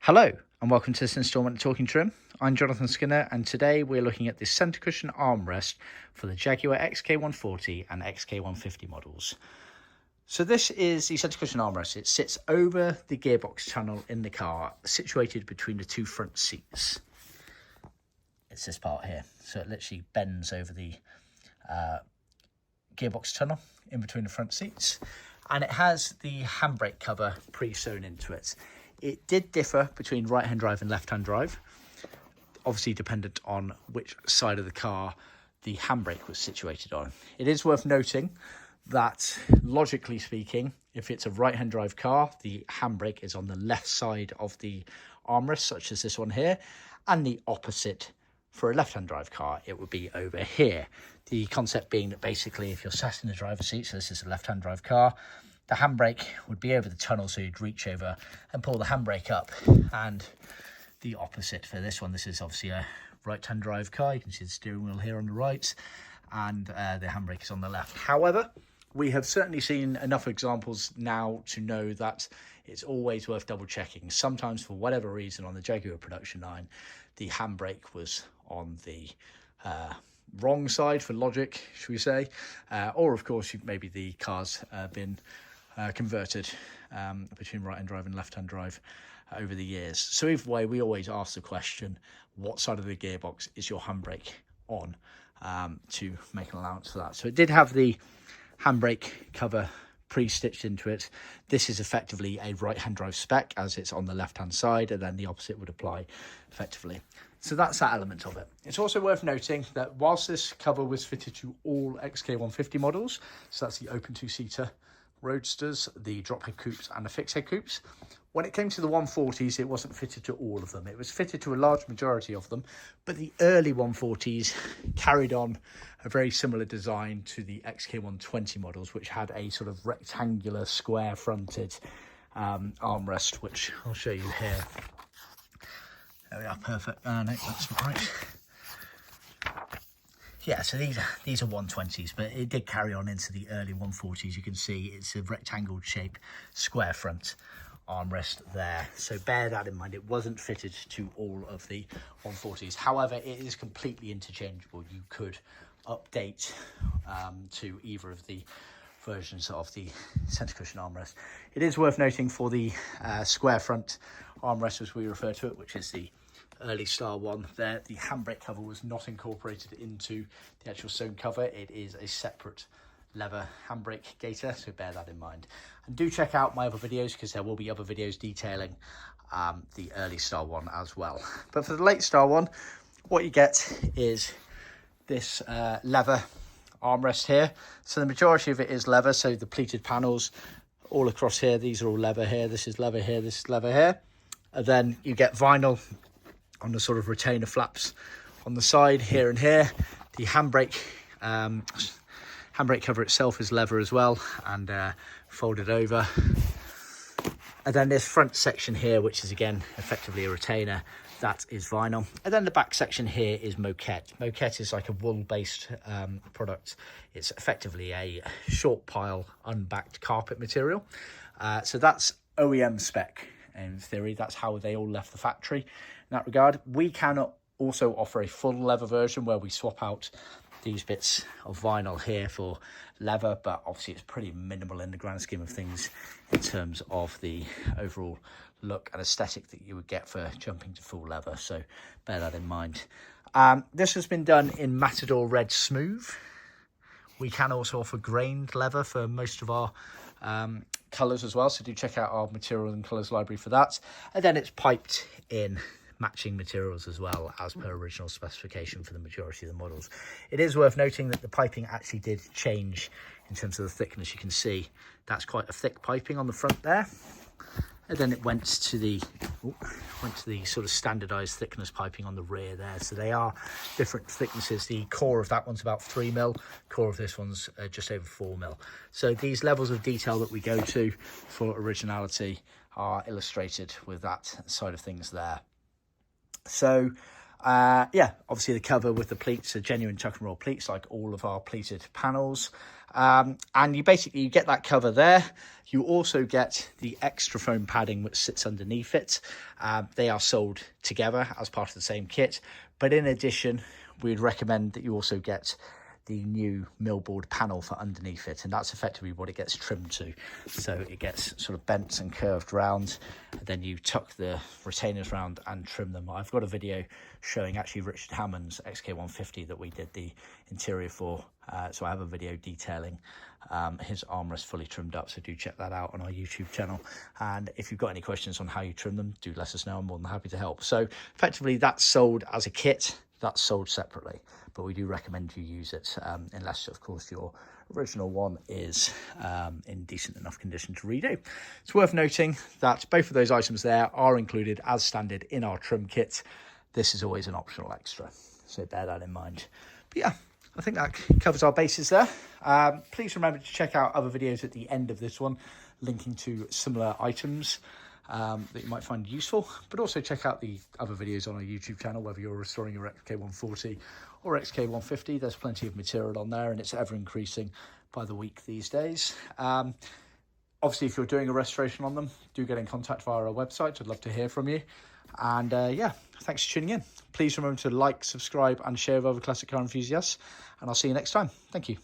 Hello and welcome to this instalment of Talkin Trim. I'm Jonathon Skinner and today we're looking at the Centre Cushion Armrest for the Jaguar XK140 and XK150 models. So this is the Centre Cushion Armrest. It sits over the gearbox tunnel in the car, situated between the two front seats. It's this part here, so it literally bends over the gearbox tunnel in between the front seats, and it has the handbrake cover pre-sewn into it. It did differ between right-hand drive and left-hand drive, obviously dependent on which side of the car the handbrake was situated on. It is worth noting that, logically speaking, if it's a right-hand drive car, the handbrake is on the left side of the armrest, such as this one here, and the opposite for a left-hand drive car, it would be over here. The concept being that basically if you're sat in the driver's seat, so this is a left-hand drive car, the handbrake would be over the tunnel, so you'd reach over and pull the handbrake up, and the opposite for this one. This is obviously a right-hand drive car. You can see the steering wheel here on the right, and the handbrake is on the left. However, we have certainly seen enough examples now to know that it's always worth double checking. Sometimes, for whatever reason, on the Jaguar production line, the handbrake was on the wrong side for logic, should we say, or of course maybe the car's been converted between right-hand drive and left-hand drive over the years. So either way, we always ask the question, what side of the gearbox is your handbrake on, to make an allowance for that. So it did have the handbrake cover pre-stitched into it. This is effectively a right-hand drive spec, as it's on the left-hand side, and then the opposite would apply effectively. So that's that element of it. It's also worth noting that whilst this cover was fitted to all XK150 models, so that's the open two-seater Roadsters, the drop head coupes and the fixed head coupes, when it came to the 140s, it wasn't fitted to all of them. It was fitted to a large majority of them, but the early 140s carried on a very similar design to the XK120 models, which had a sort of rectangular square fronted armrest, which I'll show you here. There we are, perfect. No, that's not right. Yeah, so these are 120s, but it did carry on into the early 140s. You can see it's a rectangle shape, square front armrest there. So bear that in mind. It wasn't fitted to all of the 140s. However, it is completely interchangeable. You could update to either of the versions of the Centre Cushion armrest. It is worth noting for the square front armrest, as we refer to it, which is the early style one there, the handbrake cover was not incorporated into the actual sewn cover. It is a separate leather handbrake gaiter, so bear that in mind. And do check out my other videos, because there will be other videos detailing the early style one as well. But for the late style one, what you get is this leather armrest here. So the majority of it is leather, so the pleated panels all across here, these are all leather here, this is leather here, this is leather here. And then you get vinyl on the sort of retainer flaps on the side here and here. The handbrake cover itself is leather as well, and folded over. And then this front section here, which is again effectively a retainer, that is vinyl. And then the back section here is Moquette. Moquette is like a wool-based product. It's effectively a short pile unbacked carpet material. So that's OEM spec. In theory, that's how they all left the factory. In that regard, we can also offer a full leather version where we swap out these bits of vinyl here for leather, but obviously it's pretty minimal in the grand scheme of things in terms of the overall look and aesthetic that you would get for jumping to full leather, so bear that in mind. This has been done in Matador Red Smooth. We can also offer grained leather for most of our colours as well, so do check out our material and colours library for that. And then it's piped in matching materials as well, as per original specification for the majority of the models. It is worth noting that the piping actually did change in terms of the thickness. You can see that's quite a thick piping on the front there, and then it went to the sort of standardized thickness piping on the rear there. So they are different thicknesses. The core of that one's about 3mm, core of this one's just over 4mm. So these levels of detail that we go to for originality are illustrated with that side of things there. So yeah, obviously the cover with the pleats are genuine chuck and roll pleats, like all of our pleated panels. And you get that cover there. You also get the extra foam padding which sits underneath it. They are sold together as part of the same kit, but in addition we'd recommend that you also get the new Millboard panel for underneath it, and that's effectively what it gets trimmed to. So it gets sort of bent and curved round, and then you tuck the retainers round and trim them. I've got a video showing actually Richard Hammond's XK150 that we did the interior for, so I have a video detailing his armrest fully trimmed up, so do check that out on our YouTube channel. And if you've got any questions on how you trim them, do let us know. I'm more than happy to help. So effectively that's sold as a kit, that's sold separately, but we do recommend you use it unless of course your original one is in decent enough condition to redo. It's worth noting that both of those items there are included as standard in our trim kit. This is always an optional extra, so bear that in mind. But yeah, I think that covers our bases there. Please remember to check out other videos at the end of this one linking to similar items that you might find useful, but also check out the other videos on our YouTube channel, whether you're restoring your XK140 or XK150. There's plenty of material on there, and it's ever increasing by the week these days. Obviously, if you're doing a restoration on them, do get in contact via our website. I'd love to hear from you. And yeah, thanks for tuning in. Please remember to like, subscribe and share with other classic car enthusiasts, and I'll see you next time. Thank you.